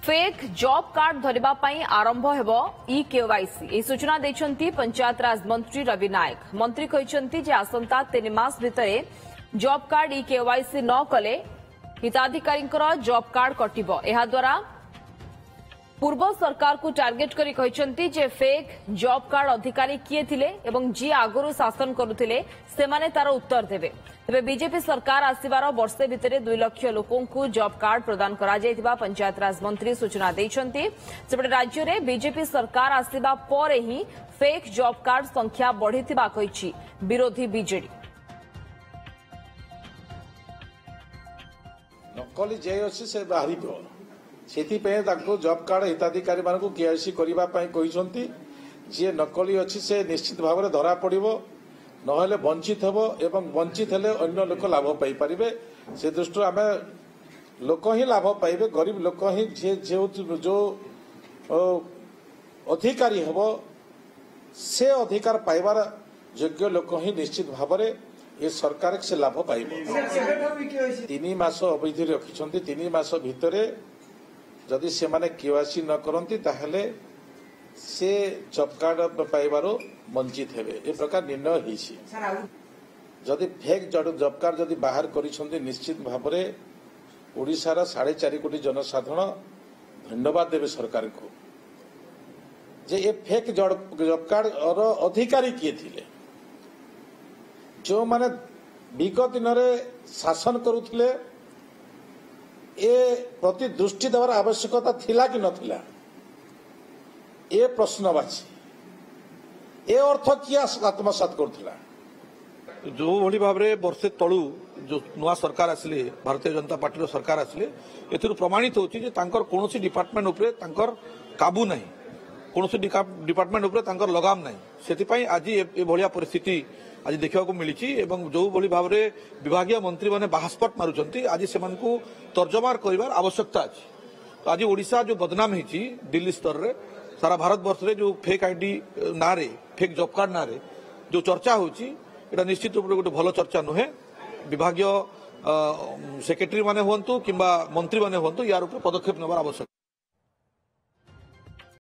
Fake job card धरिबा पई आरंभ हेबो ई केवाईसी ए सूचना दैछंती पंचायत राज मंत्री रवि नायक। मंत्री कहिसंती जे आसंता 3 मास भितरे जॉब कार्ड ई केवाईसी न कले हिताधिकारींकर जॉब कार्ड कटिबो। एहा द्वारा पूर्व सरकार को टार्गेट करी कहिसंती जे फेक जॉब कार्ड अधिकारी किए थिले एवं जी आगुरु शासन करुथिले सेमाने तार उत्तर देबे। तेबे बीजेपी सरकार आसिबार वर्षे भितरे 2 लाख लोकों को जॉब कार्ड प्रदान करा जायतिबा पंचायत राज मंत्री सूचना दैछंती। सेपटे राज्य रे बीजेपी सरकार आसिबा परे ही फेक जॉब कार्ड संख्या बढ़िथिबा कहिछि विरोधी बीजेडी। नकली जे अछि से बाहरिबो सेथिपे ताको जॉब कार्ड हिताधिकारी मानकु केआईसी करिबा पई कहिसंती। जे नकली अछि से निश्चित भाव में धरा पड़िबो नहले वंचित हेबो एवं वंचित हेले अन्य लोक लाभ पाई परिबे। से दृष्टि आमे लोक ही लाभ पाइबे गरीब लोक ही जो अधिकारी हेबो से अधिकार पाइबार योग्य लोक ही निश्चित भाव में ये सरकार से लाभ पाइबो। 3 मास अवधि रखिछंती 3 मास भितरे जदि से माने केवाईसी न करंती ताहले से जॉब कार्ड पाइबारो वंचित हेबे। ए प्रकार निर्णय हिछि। जदि फेक जॉब कार्ड जदि बाहर करिसंती निश्चित भाव में ओडिशार 4.5 कोटी जनसाधारण धन्यवाद देवे सरकार को जे ये फेक जॉब कार्ड और अधिकारी किए थिले जो माने विगत दिन शासन करुथिले ए प्रति दृष्टि देवार आवश्यकता थिला कि नथिला ए प्रश्नवाची ए अर्थ किया आत्मसात करथिला। जो भली भाव में वर्षे तलू जो नुआ सरकार आसिले भारतीय जनता पार्टी सरकार आसिले एथुरु प्रमाणित होछि जे तांकर कोनोसी डिपार्टमेंट उपरे तांकर काबू नाही कोनोसी डिपार्टमेंट उपरे तांकर लगाम नाही। सेति पई आज ए भलिया परिस्थिति आज देखा मिली एवं जो भली भाव में विभागीय मंत्री माने बाहास्पट मारुचंती आज से तर्जमार करिवार आवश्यकता अछि। तो आज ओडिशा जो बदनाम होती दिल्ली स्तर रे सारा भारत वर्ष रे जो फेक आईडी ना रे फेक जॉब कार्ड ना रे जो चर्चा होची एटा निश्चित रूप गोटे भल चर्चा नुहे। विभागीय सेक्रेटरी माने हुंतु किंबा मंत्री माने हुंतु यार ऊपर पदक्षेप नेबार आवश्यक।